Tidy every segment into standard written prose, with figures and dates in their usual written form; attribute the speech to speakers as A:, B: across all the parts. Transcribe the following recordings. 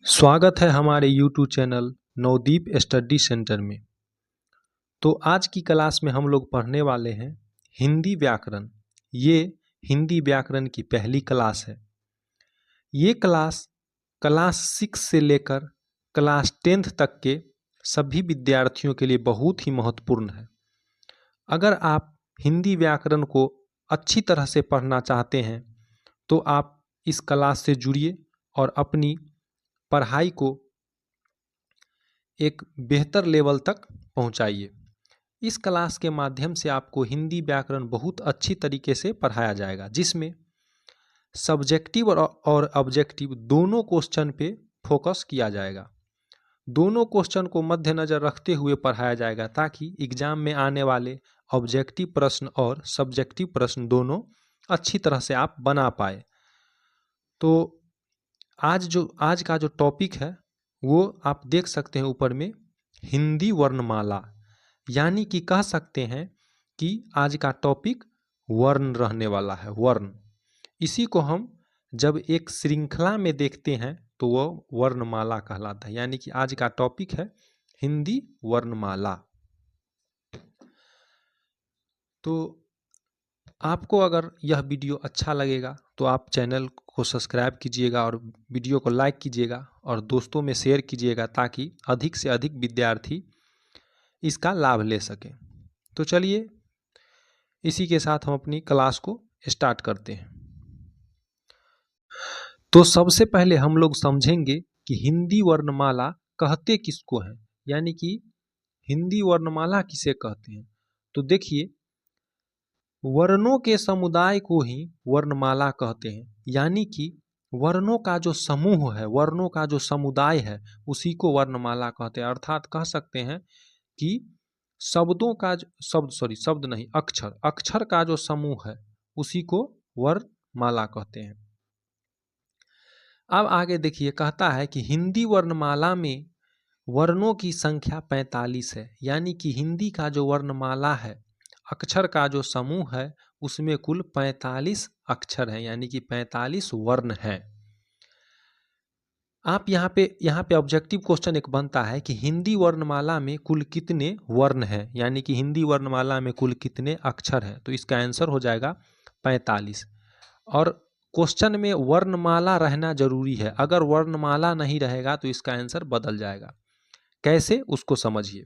A: स्वागत है हमारे YouTube channel Navdeep study centre में। तो आज की क्लास में हम लोग पढ़ने वाले हैं हिंदी व्याकरण। ये हिंदी व्याकरण की पहली क्लास है। ये क्लास 6 से लेकर क्लास 10th तक के सभी विद्यार्थियों के लिए बहुत ही महत्वपूर्ण है। अगर आप हिंदी व्याकरण को अच्छी तरह से पढ़ना चाहते हैं तो आप इस क्लास से जुड़िए और अपनी पढ़ाई को एक बेहतर लेवल तक पहुंचाइए। इस क्लास के माध्यम से आपको हिंदी व्याकरण बहुत अच्छी तरीके से पढ़ाया जाएगा, जिसमें सब्जेक्टिव और ऑब्जेक्टिव दोनों क्वेश्चन पे फोकस किया जाएगा। दोनों क्वेश्चन को मद्देनज़र रखते हुए पढ़ाया जाएगा ताकि एग्जाम में आने वाले ऑब्जेक्टिव प्रश्न और सब्जेक्टिव प्रश्न दोनों अच्छी तरह से आप बना पाए। तो आज का जो टॉपिक है वो आप देख सकते हैं ऊपर में, हिंदी वर्णमाला, यानी कि कह सकते हैं कि आज का टॉपिक वर्ण रहने वाला है। वर्ण, इसी को हम जब एक श्रृंखला में देखते हैं तो वह वर्णमाला कहलाता है। यानी कि आज का टॉपिक है हिंदी वर्णमाला। तो आपको अगर यह वीडियो अच्छा लगेगा तो आप चैनल को सब्सक्राइब कीजिएगा और वीडियो को लाइक कीजिएगा और दोस्तों में शेयर कीजिएगा ताकि अधिक से अधिक विद्यार्थी इसका लाभ ले सकें। तो चलिए इसी के साथ हम अपनी क्लास को स्टार्ट करते हैं। तो सबसे पहले हम लोग समझेंगे कि हिंदी वर्णमाला कहते किसको हैं, यानी कि हिंदी वर्णमाला किसे कहते हैं। तो देखिए, वर्णों के समुदाय को ही वर्णमाला कहते हैं, यानी कि वर्णों का जो समूह है, वर्णों का जो समुदाय है, उसी को वर्णमाला कहते हैं। अर्थात कह सकते हैं कि शब्दों का शब्द नहीं, अक्षर का जो समूह है उसी को वर्णमाला कहते हैं। अब आगे देखिए, कहता है कि हिंदी वर्णमाला में वर्णों की संख्या 45 है, यानी कि हिंदी का जो वर्णमाला है, अक्षर का जो समूह है, उसमें कुल 45 अक्षर हैं, यानी कि 45 वर्ण हैं। आप यहाँ पे ऑब्जेक्टिव क्वेश्चन एक बनता है कि हिंदी वर्णमाला में कुल कितने वर्ण हैं, यानी कि हिंदी वर्णमाला में कुल कितने अक्षर हैं। तो इसका आंसर हो जाएगा 45। और क्वेश्चन में वर्णमाला रहना जरूरी है, अगर वर्णमाला नहीं रहेगा तो इसका आंसर बदल जाएगा। कैसे, उसको समझिए।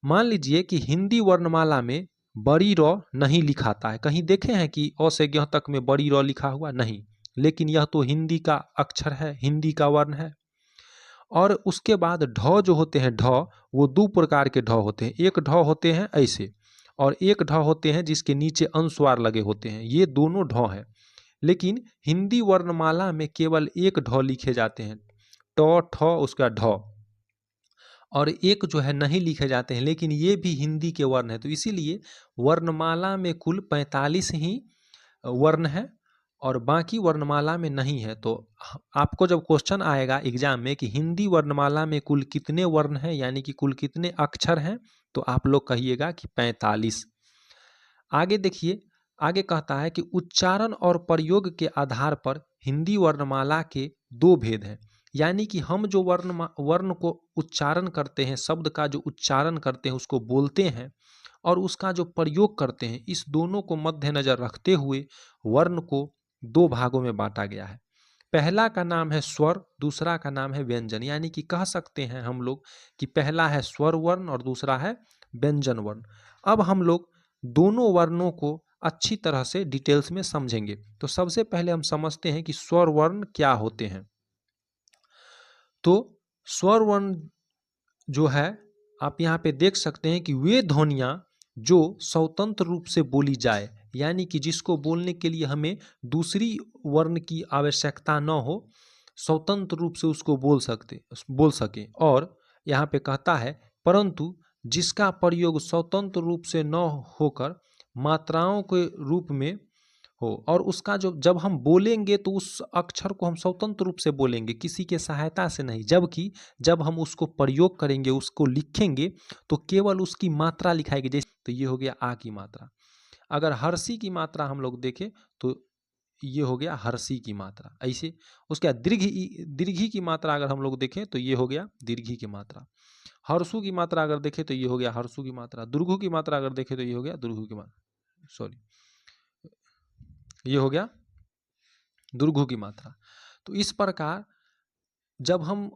A: मान लीजिए कि हिंदी वर्णमाला में बड़ी र नहीं लिखाता है। कहीं देखे हैं कि अ से ज्ञ तक में बड़ी र लिखा हुआ? नहीं, लेकिन यह तो हिंदी का अक्षर है, हिंदी का वर्ण है। और उसके बाद ढ जो होते हैं, ढ, वो दो प्रकार के ढ होते हैं। एक ढ होते हैं ऐसे, और एक ढ होते हैं जिसके नीचे अनुस्वार लगे होते हैं। ये दोनों ढ हैं, लेकिन हिंदी वर्णमाला में केवल एक ढ लिखे जाते हैं, ट, ठ, उसका ढ, और एक जो है नहीं लिखे जाते हैं, लेकिन ये भी हिंदी के वर्ण है। तो इसीलिए वर्णमाला में कुल 45 ही वर्ण है और बाकी वर्णमाला में नहीं है। तो आपको जब क्वेश्चन आएगा एग्जाम में कि हिंदी वर्णमाला में कुल कितने वर्ण हैं, यानी कि कुल कितने अक्षर हैं, तो आप लोग कहिएगा कि 45। आगे देखिए, आगे कहता है कि उच्चारण और प्रयोग के आधार पर हिंदी वर्णमाला के दो भेद हैं। यानी कि हम जो वर्ण को उच्चारण करते हैं, शब्द का जो उच्चारण करते हैं, उसको बोलते हैं, और उसका जो प्रयोग करते हैं, इस दोनों को मद्देनजर रखते हुए वर्ण को दो भागों में बांटा गया है। पहला का नाम है स्वर, दूसरा का नाम है व्यंजन। यानी कि कह सकते हैं हम लोग कि पहला है स्वर वर्ण और दूसरा है व्यंजन वर्ण। अब हम लोग दोनों वर्णों को अच्छी तरह से डिटेल्स में समझेंगे। तो सबसे पहले हम समझते हैं कि स्वर वर्ण क्या होते हैं। तो स्वर वर्ण जो है, आप यहाँ पे देख सकते हैं कि वे ध्वनियाँ जो स्वतंत्र रूप से बोली जाए, यानी कि जिसको बोलने के लिए हमें दूसरी वर्ण की आवश्यकता न हो, स्वतंत्र रूप से उसको बोल सके। और यहाँ पे कहता है परंतु जिसका प्रयोग स्वतंत्र रूप से न होकर मात्राओं के रूप में हो, और उसका जो जब हम बोलेंगे तो उस अक्षर को हम स्वतंत्र रूप से बोलेंगे, किसी के सहायता से नहीं। जबकि जब हम उसको प्रयोग करेंगे, उसको लिखेंगे, तो केवल उसकी मात्रा लिखाएगी। जैसे तो ये हो गया आ की मात्रा। अगर हर्षी की मात्रा हम लोग देखें तो ये हो गया हर्षी की मात्रा। ऐसे उसके बाद दीर्घी की मात्रा अगर हम लोग देखें तो ये हो गया दीर्घी की मात्रा। हर्षु की मात्रा अगर देखें तो ये हो गया हर्षु की मात्रा। दुर्घु की मात्रा अगर देखें तो ये हो गया दुर्घु की मात्रा, सॉरी ये हो गया दुर्घु की मात्रा। तो इस प्रकार जब हम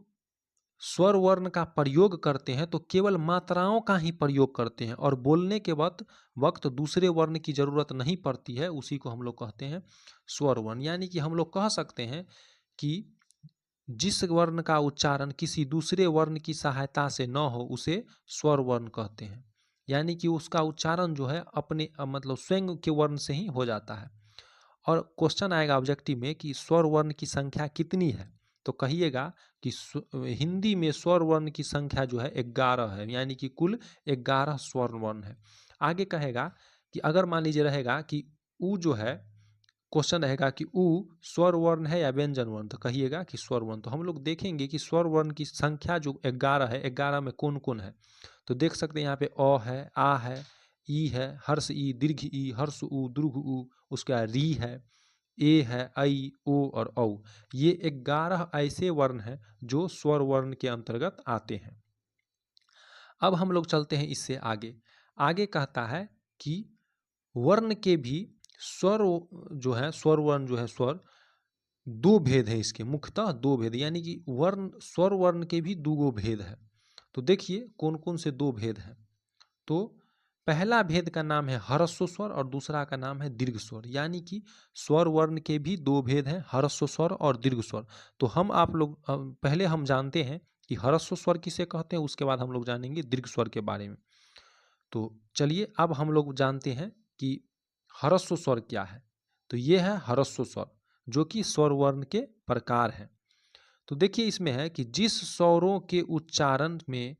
A: स्वर वर्ण का प्रयोग करते हैं तो केवल मात्राओं का ही प्रयोग करते हैं और बोलने के वक्त दूसरे वर्ण की जरूरत नहीं पड़ती है, उसी को हम लोग कहते हैं स्वर वर्ण। यानी कि हम लोग कह सकते हैं कि जिस वर्ण का उच्चारण किसी दूसरे वर्ण की सहायता से न हो उसे स्वर वर्ण कहते हैं। यानी कि उसका उच्चारण जो है अपने मतलब स्वयं के वर्ण से ही हो जाता है। और क्वेश्चन आएगा ऑब्जेक्टिव में कि स्वर वर्ण की संख्या कितनी है, तो कहिएगा कि हिंदी में स्वर वर्ण की संख्या जो है 11 है, यानी कि कुल 11 स्वर वर्ण है। आगे कहेगा कि अगर मान लीजिए रहेगा कि उ जो है, क्वेश्चन रहेगा कि उ स्वर वर्ण है या व्यंजन वर्ण, तो कहिएगा कि स्वर वर्ण। तो हम लोग देखेंगे कि स्वर वर्ण की संख्या जो 11 है, 11 में कौन कौन है, तो देख सकते हैं यहाँ पे अ है, आ है, ई है, हर्ष ई, दीर्घ ई, हर्ष उ, दीर्घ उ, उसके बाद री है, ए है, ऐ, ओ और औ। ये 11 ऐसे वर्ण हैं जो स्वर वर्ण के अंतर्गत आते हैं। अब हम लोग चलते हैं इससे आगे। आगे कहता है कि वर्ण के भी स्वर जो है, स्वर वर्ण जो है, स्वर दो भेद है इसके, मुख्यतः दो भेद, यानी कि वर्ण स्वर वर्ण के भी दो भेद है। तो देखिए कौन कौन से दो भेद हैं। तो पहला भेद का नाम है ह्रस्व स्वर और दूसरा का नाम है दीर्घ स्वर। यानी कि स्वर वर्ण के भी दो भेद हैं, ह्रस्व स्वर और दीर्घ स्वर। तो हम आप लोग पहले हम जानते हैं कि ह्रस्व स्वर किसे कहते हैं, उसके बाद हम लोग जानेंगे दीर्घ स्वर के बारे में। तो चलिए अब हम लोग जानते हैं कि ह्रस्व स्वर क्या है। तो ये है ह्रस्व स्वर, जो कि स्वर वर्ण के प्रकार है। तो देखिए इसमें है कि जिस स्वरों के उच्चारण में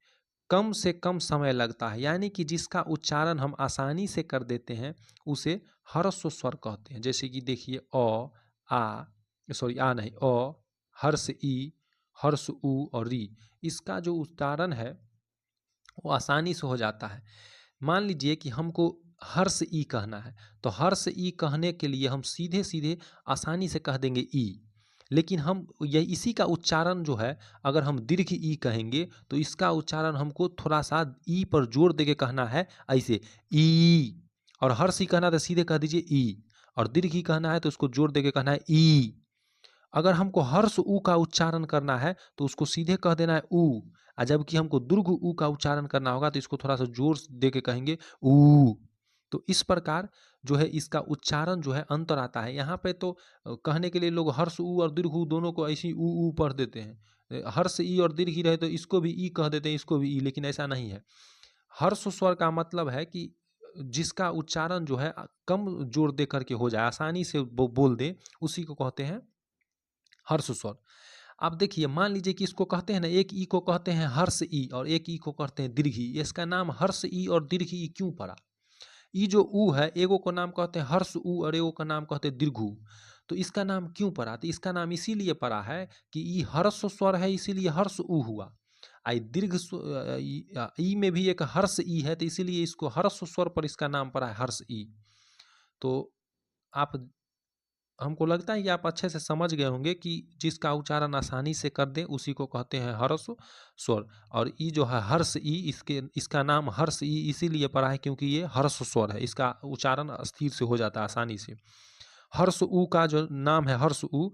A: कम से कम समय लगता है, यानी कि जिसका उच्चारण हम आसानी से कर देते हैं, उसे ह्रस्व स्वर कहते हैं। जैसे कि देखिए अ, आ, सॉरी आ नहीं, अ, हर्ष ई, हर्ष उ और री, इसका जो उच्चारण है वो आसानी से हो जाता है। मान लीजिए कि हमको हर्ष ई कहना है, तो हर्ष ई कहने के लिए हम सीधे सीधे आसानी से कह देंगे ई। लेकिन हम यह इसी का उच्चारण जो है, अगर हम दीर्घ ई कहेंगे तो इसका उच्चारण हमको थोड़ा सा ई पर जोर देके कहना है, ऐसे ई। और हर्ष ई कहना है तो सीधे कह दीजिए ई, और दीर्घ ई कहना है तो उसको जोर देके कहना है ई। अगर हमको हर्ष उ का उच्चारण करना है तो उसको सीधे कह देना है उ, और जबकि हमको दीर्घ उ का उच्चारण करना होगा तो इसको थोड़ा सा जोर दे के कहेंगे उ। तो इस प्रकार जो है इसका उच्चारण जो है अंतर आता है। यहाँ पे तो कहने के लिए लोग हर्ष उ और दीर्घ उ दोनों को ऐसी उ पढ़ देते हैं। हर्ष ई और दीर्घ ई रहे तो इसको भी ई कह देते हैं, इसको भी ई, लेकिन ऐसा नहीं है। हर्ष स्वर का मतलब है कि जिसका उच्चारण जो है कम जोर दे करके हो जाए, आसानी से बोल दे, उसी को कहते हैं हर्ष स्वर। अब देखिए मान लीजिए कि इसको कहते हैं ना, एक ई को कहते हैं हर्ष ई और एक ई को कहते हैं दीर्घ ई। इसका नाम हर्ष ई और दीर्घ ई क्यों पड़ा? ई जो उ है, एगो को नाम कहते हैं हर्ष उ और एगो का नाम कहते हैं दीर्घ उ। तो इसका नाम क्यों पड़ा? तो इसका नाम इसीलिए पड़ा है कि ई हर्ष स्वर है, इसीलिए हर्ष उ हुआ। आई दीर्घ ई में भी एक हर्ष ई है, तो इसीलिए इसको हर्ष स्वर पर इसका नाम पड़ा है हर्ष ई। तो आप, हमको लगता है कि आप अच्छे से समझ गए होंगे कि जिसका उच्चारण आसानी से कर दें उसी को कहते हैं हर्ष स्वर। और ई जो है हर्ष ई, इसका नाम हर्ष ई इसीलिए पड़ा है क्योंकि ये हर्ष स्वर है, इसका उच्चारण स्थिर से हो जाता है आसानी से। हर्ष उ का जो नाम है हर्ष उ,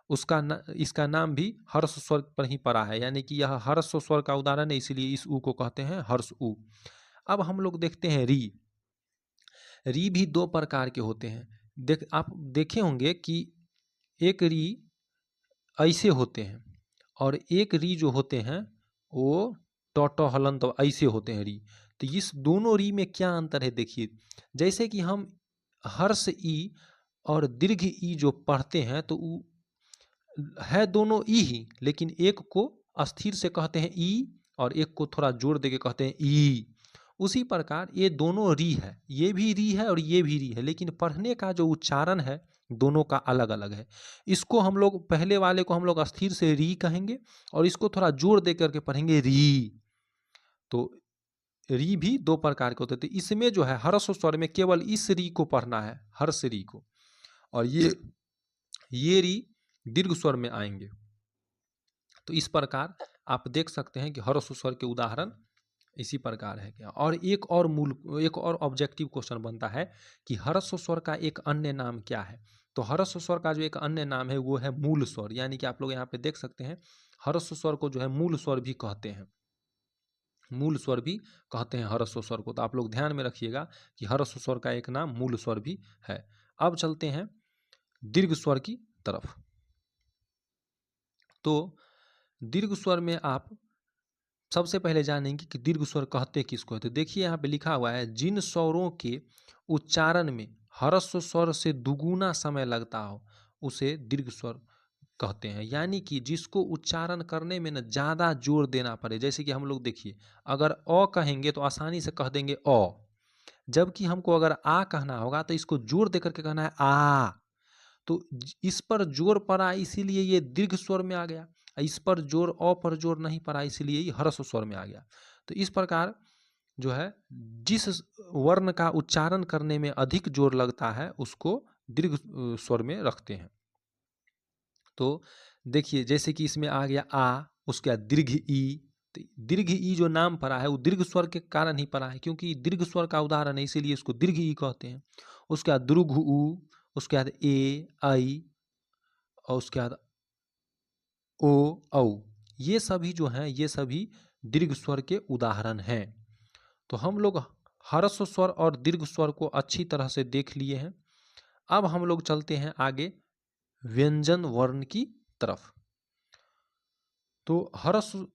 A: इसका नाम भी हर्ष स्वर पर ही पड़ा है, यानी कि यह हर्ष स्वर का उदाहरण है, इसीलिए इस उ को कहते हैं हर्ष उ। अब हम लोग देखते हैं री। री भी दो प्रकार के होते हैं। आप देखे होंगे कि एक री ऐसे होते हैं और एक री जो होते हैं वो टॉटो हलंत ऐसे होते हैं री। तो इस दोनों री में क्या अंतर है देखिए। जैसे कि हम हर्ष ई और दीर्घ ई जो पढ़ते हैं तो है दोनों ई ही, लेकिन एक को अस्थिर से कहते हैं ई और एक को थोड़ा जोर देके कहते हैं ई। उसी प्रकार ये दोनों री है, ये भी री है और ये भी री है, लेकिन पढ़ने का जो उच्चारण है दोनों का अलग अलग है। इसको हम लोग पहले वाले को हम लोग अस्थिर से री कहेंगे और इसको थोड़ा जोर दे करके पढ़ेंगे री। तो री भी दो प्रकार के होते थे। इसमें जो है हर्ष स्वर में केवल इस री को पढ़ना है, हर्ष री को, और ये ये री दीर्घ स्वर में आएंगे। तो इस प्रकार आप देख सकते हैं कि ह्रस्व स्वर के उदाहरण इसी प्रकार है क्या। और एक और ऑब्जेक्टिव क्वेश्चन बनता है कि ह्रस्व स्वर का एक अन्य नाम क्या है। तो ह्रस्व स्वर का जो एक अन्य नाम है वो है मूल स्वर, यानी कि आप लोग यहाँ पे देख सकते हैं ह्रस्व स्वर को जो है मूल स्वर भी कहते हैं, मूल स्वर भी कहते हैं ह्रस्व स्वर को। तो आप लोग ध्यान में रखिएगा कि ह्रस्व स्वर का एक नाम मूल स्वर भी है। अब चलते हैं दीर्घ स्वर की तरफ। तो दीर्घ स्वर में आप सबसे पहले जानेंगे कि दीर्घ स्वर कहते किसको है। तो देखिए यहाँ पे लिखा हुआ है, जिन स्वरों के उच्चारण में ह्रस्व स्वर से दुगुना समय लगता हो उसे दीर्घ स्वर कहते हैं। यानी कि जिसको उच्चारण करने में न ज़्यादा जोर देना पड़े। जैसे कि हम लोग देखिए, अगर अ कहेंगे तो आसानी से कह देंगे अ, जबकि हमको अगर आ कहना होगा तो इसको जोर देकर के कहना है आ। तो इस पर जोर पड़ा इसीलिए ये दीर्घ स्वर में आ गया, इस पर जोर अ पर जोर नहीं पड़ा इसीलिए ये ह्रस्व स्वर में आ गया। तो इस प्रकार जो है जिस वर्ण का उच्चारण करने में अधिक जोर लगता है उसको दीर्घ स्वर में रखते हैं। तो देखिए जैसे कि इसमें आ गया आ, उसके बाद दीर्घ ई। तो दीर्घ ई जो नाम पड़ा है वो दीर्घ स्वर के कारण ही पड़ा है, क्योंकि दीर्घ स्वर का उदाहरण है इसीलिए इसको दीर्घ ई कहते हैं। उसके बाद द्रुघ उ, उसके बाद ए आई, और उसके बाद ओ औ, ये सभी जो हैं ये सभी दीर्घ स्वर के उदाहरण हैं। तो हम लोग ह्रस्व स्वर और दीर्घ स्वर को अच्छी तरह से देख लिए हैं। अब हम लोग चलते हैं आगे व्यंजन वर्ण की तरफ। तो ह्रस्व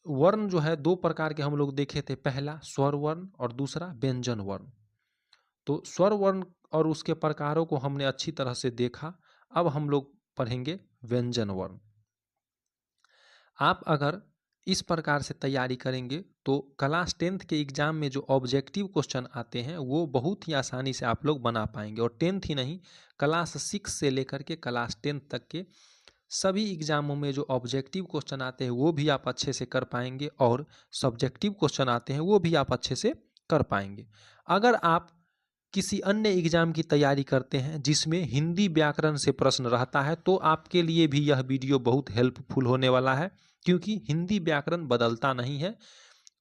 A: वर्ण जो है दो प्रकार के हम लोग देखे थे, पहला स्वर वर्ण और दूसरा व्यंजन वर्ण। तो स्वर वर्ण और उसके प्रकारों को हमने अच्छी तरह से देखा। अब हम लोग पढ़ेंगे व्यंजन वर्ण। आप अगर इस प्रकार से तैयारी करेंगे तो क्लास 10th के एग्ज़ाम में जो ऑब्जेक्टिव क्वेश्चन आते हैं वो बहुत ही आसानी से आप लोग बना पाएंगे। और 10th ही नहीं, क्लास 6 से लेकर के क्लास 10th तक के सभी एग्ज़ामों में जो ऑब्जेक्टिव क्वेश्चन आते हैं वो भी आप अच्छे से कर पाएंगे, और सब्जेक्टिव क्वेश्चन आते हैं वो भी आप अच्छे से कर पाएंगे। अगर आप किसी अन्य एग्जाम की तैयारी करते हैं जिसमें हिंदी व्याकरण से प्रश्न रहता है तो आपके लिए भी यह वीडियो बहुत हेल्पफुल होने वाला है, क्योंकि हिंदी व्याकरण बदलता नहीं है।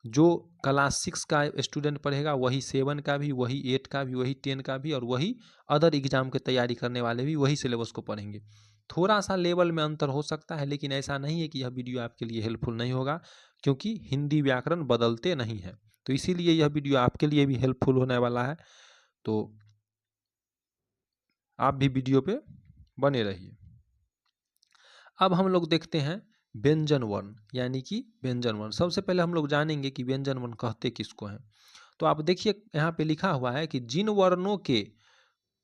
A: जो क्लास 6 का स्टूडेंट पढ़ेगा वही 7 का भी, वही 8 का भी, वही 10 का भी, और वही अदर एग्जाम की तैयारी करने वाले भी वही सिलेबस को पढ़ेंगे। थोड़ा सा लेवल में अंतर हो सकता है, लेकिन ऐसा नहीं है कि यह वीडियो आपके लिए हेल्पफुल नहीं होगा, क्योंकि हिंदी व्याकरण बदलते नहीं हैं। तो इसीलिए यह वीडियो आपके लिए भी हेल्पफुल होने वाला है। तो आप भी वीडियो पे बने रहिए। अब हम लोग देखते हैं व्यंजन वर्ण, यानी कि व्यंजन वर्ण। सबसे पहले हम लोग जानेंगे कि व्यंजन वर्ण कहते किसको हैं। तो आप देखिए यहाँ पे लिखा हुआ है कि जिन वर्णों के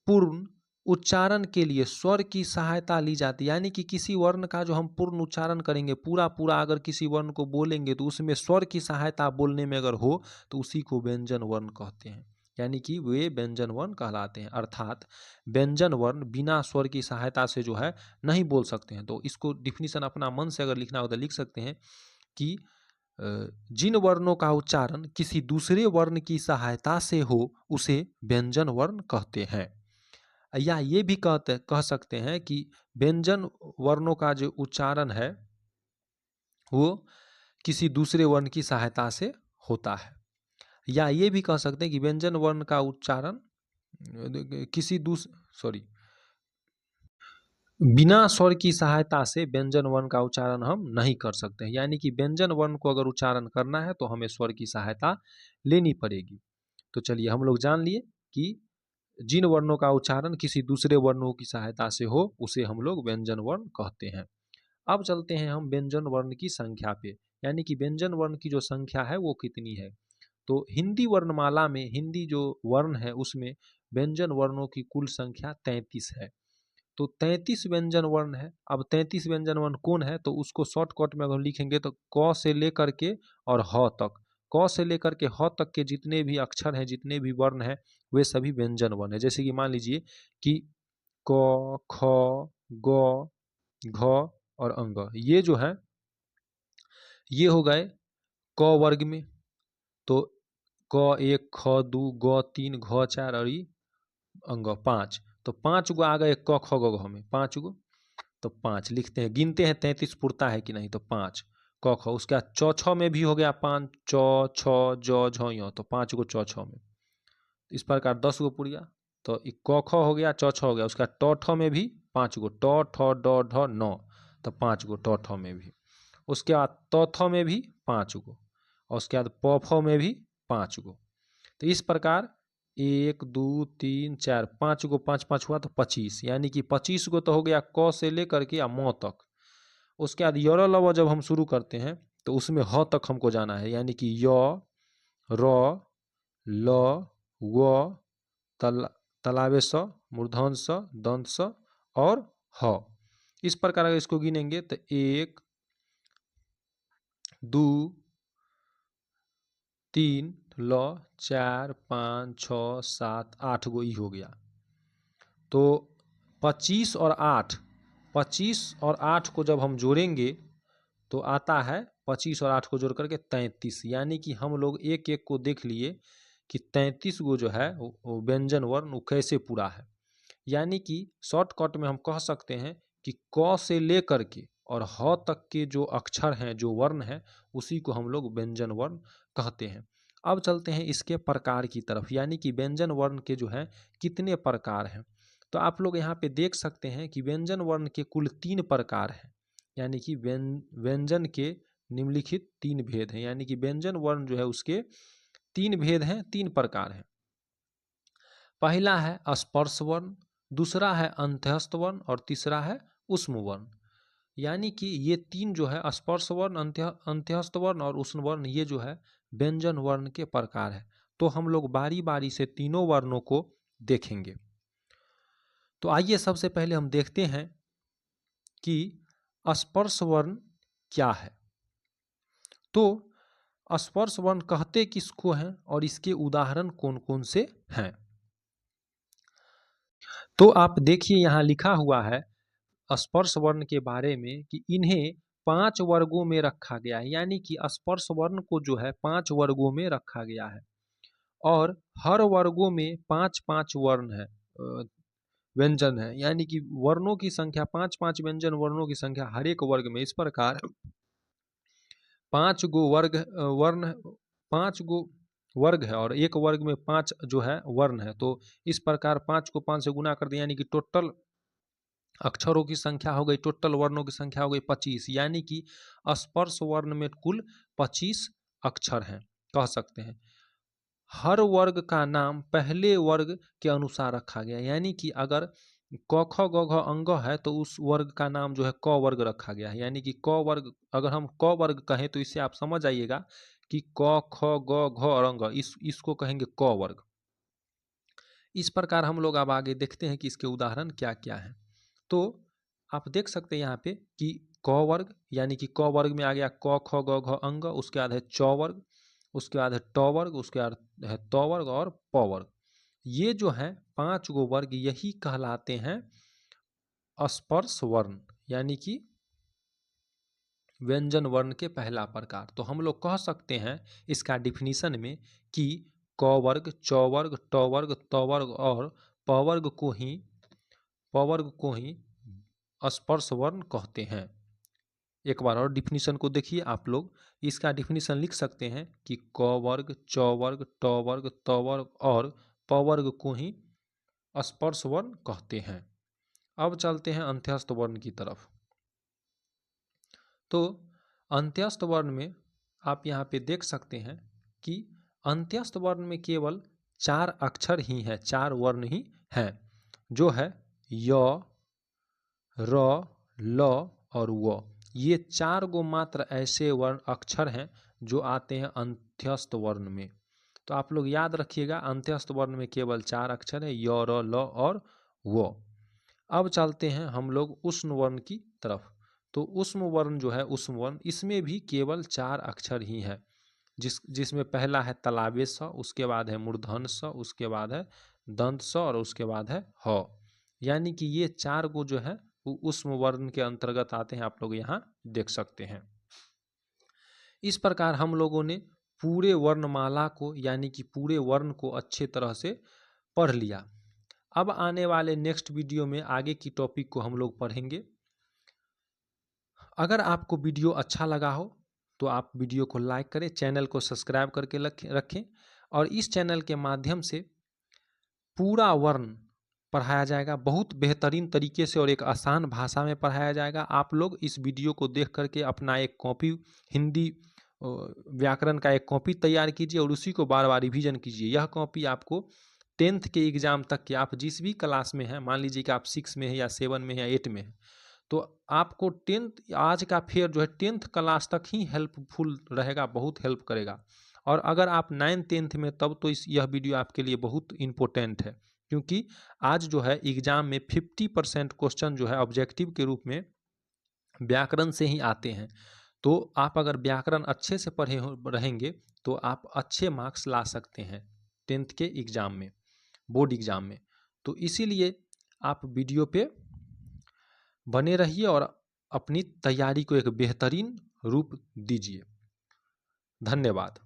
A: पूर्ण उच्चारण के लिए स्वर की सहायता ली जाती है, यानी कि किसी वर्ण का जो हम पूर्ण उच्चारण करेंगे, पूरा पूरा अगर किसी वर्ण को बोलेंगे तो उसमें स्वर की सहायता बोलने में अगर हो तो उसी को व्यंजन वर्ण कहते हैं, यानी कि वे व्यंजन वर्ण कहलाते हैं। अर्थात व्यंजन वर्ण बिना स्वर की सहायता से जो है नहीं बोल सकते हैं। तो इसको डिफिनीशन अपना मन से अगर लिखना हो तो लिख सकते हैं कि जिन वर्णों का उच्चारण किसी दूसरे वर्ण की सहायता से हो उसे व्यंजन वर्ण कहते हैं। या ये भी कह सकते हैं कि व्यंजन वर्णों का जो उच्चारण है वो किसी दूसरे वर्ण की सहायता से होता है। या ये भी कह सकते हैं कि व्यंजन वर्ण का उच्चारण किसी बिना स्वर की सहायता से व्यंजन वर्ण का उच्चारण हम नहीं कर सकते हैं। यानी कि व्यंजन वर्ण को अगर उच्चारण करना है तो हमें स्वर की सहायता लेनी पड़ेगी। तो चलिए हम लोग जान लिए कि जिन वर्णों का उच्चारण किसी दूसरे वर्णों की सहायता से हो उसे हम लोग व्यंजन वर्ण कहते हैं। अब चलते हैं हम व्यंजन वर्ण की संख्या पे, यानी कि व्यंजन वर्ण की जो संख्या है वो कितनी है। तो हिंदी वर्णमाला में हिंदी जो वर्ण है उसमें व्यंजन वर्णों की कुल संख्या 33 है। तो 33 व्यंजन वर्ण है। अब 33 व्यंजन वर्ण कौन है, तो उसको शॉर्टकट में अगर लिखेंगे तो क से लेकर के और ह तक, क से लेकर के ह तक के जितने भी अक्षर हैं, जितने भी वर्ण हैं, वे सभी व्यंजन वर्ण है। जैसे कि मान लीजिए कि क, ख, ग, घ और अंग, ये जो है ये हो गए क वर्ग में। तो क 1, ख 2, ग 3, घ 4 और अंग 5। तो 5 गो आ गए क ख ग घ में, 5 गो। तो 5 लिखते हैं, गिनते हैं 33 पुरता है कि नहीं, तो 5 क ख। उसके बाद चौ छ में भी हो गया 5, चौ छ जौ झ य, तो 5 गो चौ छ में, इस प्रकार 10 गो पुर गया। तो क ख हो गया, चौ छ हो गया। उसका ट ठ में भी 5 गो, ट ठ ड ढ 9, तो 5 गो ट ठ में भी। उसके बाद त थ में भी 5 गो, और उसके बाद प फ में भी 5 गो। तो इस प्रकार 1 2 3 4 5 गो, 5 5 हुआ तो 25, यानी कि 25 गो तो हो गया क से लेकर के म तक। उसके बाद य र ल व जब हम शुरू करते हैं तो उसमें ह तक हमको जाना है, यानी कि य र ल व तलावे स, मूर्धन स, दंत स और ह। इस प्रकार अगर इसको गिनेंगे तो 1 2 3 ल 4 5 6 7 8 गो ई हो गया। तो 25 और 8, 25 और 8 को जब हम जोड़ेंगे तो आता है 25 और 8 को जोड़ करके 33, यानी कि हम लोग एक एक को देख लिए कि 33 गो जो है वो व्यंजन वर्ण वो कैसे पूरा है। यानी कि शॉर्टकट में हम कह सकते हैं कि क से लेकर के और ह तक के जो अक्षर हैं, जो वर्ण हैं, उसी को हम लोग व्यंजन वर्ण कहते हैं। अब चलते हैं इसके प्रकार की तरफ, यानी कि व्यंजन वर्ण के जो है कितने प्रकार हैं। तो आप लोग यहाँ पे देख सकते हैं कि व्यंजन वर्ण के कुल 3 प्रकार हैं, यानी कि व्यंजन के निम्नलिखित 3 भेद हैं, यानी कि व्यंजन वर्ण जो है उसके 3 भेद हैं, 3 प्रकार हैं। पहला है स्पर्श वर्ण, दूसरा है अंत्यस्थ वर्ण और तीसरा है ऊष्म वर्ण। यानी कि ये 3 जो है स्पर्श वर्ण, अंत्यस्थ वर्ण और ऊष्म वर्ण, ये जो है व्यंजन वर्ण के प्रकार है। तो हम लोग बारी बारी से तीनों वर्णों को देखेंगे। तो आइए सबसे पहले हम देखते हैं कि स्पर्श वर्ण क्या है। तो स्पर्श वर्ण कहते किसको हैं और इसके उदाहरण कौन कौन से हैं। तो आप देखिए यहाँ लिखा हुआ है स्पर्श वर्ण के बारे में कि इन्हें 5 वर्गों में रखा गया है, यानी कि स्पर्श वर्ण को जो है 5 वर्गों में रखा गया है और हर वर्गों में 5-5 वर्ण है, व्यंजन है, यानी कि वर्णों की संख्या 5-5 व्यंजन वर्णों की संख्या हर एक वर्ग में। इस प्रकार 5 गो वर्ग वर्ण, 5 गो वर्ग है और एक वर्ग में 5 जो है वर्ण है। तो इस प्रकार 5 को 5 से गुना कर दिया, यानी कि टोटल अक्षरों की संख्या हो गई, टोटल वर्णों की संख्या हो गई 25, यानी कि स्पर्श वर्ण में कुल 25 अक्षर हैं, कह सकते हैं। हर वर्ग का नाम पहले वर्ग के अनुसार रखा गया, यानी कि अगर क ख ग घ अंग है तो उस वर्ग का नाम जो है क वर्ग रखा गया है, यानी कि क वर्ग, अगर हम क वर्ग कहें तो इससे आप समझ आइएगा कि क ख ग घ और अंग, इसको कहेंगे क वर्ग। इस प्रकार हम लोग अब आगे देखते हैं कि इसके उदाहरण क्या क्या हैं। तो आप देख सकते हैं यहाँ पे कि क वर्ग, यानी कि क वर्ग में आ गया क ख ग घ अंग, उसके बाद है च वर्ग, उसके बाद है ट वर्ग, उसके बाद है त वर्ग और प वर्ग। ये जो है 5 गो वर्ग यही कहलाते हैं स्पर्श वर्ण, यानी कि व्यंजन वर्ण के पहला प्रकार। तो हम लोग कह सकते हैं इसका डिफिनीशन में कि क वर्ग, च वर्ग, ट वर्ग, त वर्ग और प वर्ग को ही स्पर्श वर्ण कहते हैं। एक बार और डिफिनीशन को देखिए आप लोग, इसका डिफिनीशन लिख सकते हैं कि क वर्ग, च वर्ग, ट वर्ग, त वर्ग और प वर्ग को ही स्पर्श वर्ण कहते हैं। अब चलते हैं अंत्यस्थ वर्ण की तरफ। तो अंत्यस्थ वर्ण में आप यहाँ पे देख सकते हैं कि अंत्यस्थ वर्ण में केवल 4 अक्षर ही हैं, 4 वर्ण ही हैं, जो है य, र, ल और व। ये 4 गो मात्र ऐसे वर्ण अक्षर हैं जो आते हैं अंत्यस्थ वर्ण में। तो आप लोग याद रखिएगा अंत्यस्थ वर्ण में केवल 4 अक्षर है, य, र, ल और व। अब चलते हैं हम लोग ऊष्म वर्ण की तरफ। तो ऊष्म वर्ण जो है, ऊष्म वर्ण, इसमें भी केवल 4 अक्षर ही हैं, जिसमें पहला है तलावे स, उसके बाद है मूर्धन स, उसके बाद है दंत स और उसके बाद है ह। यानी कि ये 4 गो जो है वो ऊष्म वर्ण के अंतर्गत आते हैं, आप लोग यहाँ देख सकते हैं। इस प्रकार हम लोगों ने पूरे वर्णमाला को, यानी कि पूरे वर्ण को अच्छे तरह से पढ़ लिया। अब आने वाले नेक्स्ट वीडियो में आगे की टॉपिक को हम लोग पढ़ेंगे। अगर आपको वीडियो अच्छा लगा हो तो आप वीडियो को लाइक करें, चैनल को सब्सक्राइब करके रखें और इस चैनल के माध्यम से पूरा वर्ण पढ़ाया जाएगा, बहुत बेहतरीन तरीके से और एक आसान भाषा में पढ़ाया जाएगा। आप लोग इस वीडियो को देख करके अपना एक कॉपी हिंदी व्याकरण का एक कॉपी तैयार कीजिए और उसी को बार बार रिवीजन कीजिए। यह कॉपी आपको 10th के एग्ज़ाम तक के, आप जिस भी क्लास में हैं, मान लीजिए कि आप 6 में है या 7 में है या 8 में है, तो आपको 10th आज का फेयर जो है 10th क्लास तक ही हेल्पफुल रहेगा, बहुत हेल्प करेगा। और अगर आप 9th 10th में, तब तो यह वीडियो आपके लिए बहुत इम्पोर्टेंट है, क्योंकि आज जो है एग्ज़ाम में 50% क्वेश्चन जो है ऑब्जेक्टिव के रूप में व्याकरण से ही आते हैं। तो आप अगर व्याकरण अच्छे से पढ़े रहेंगे तो आप अच्छे मार्क्स ला सकते हैं 10th के एग्ज़ाम में, बोर्ड एग्ज़ाम में। तो इसीलिए आप वीडियो पे बने रहिए और अपनी तैयारी को एक बेहतरीन रूप दीजिए। धन्यवाद।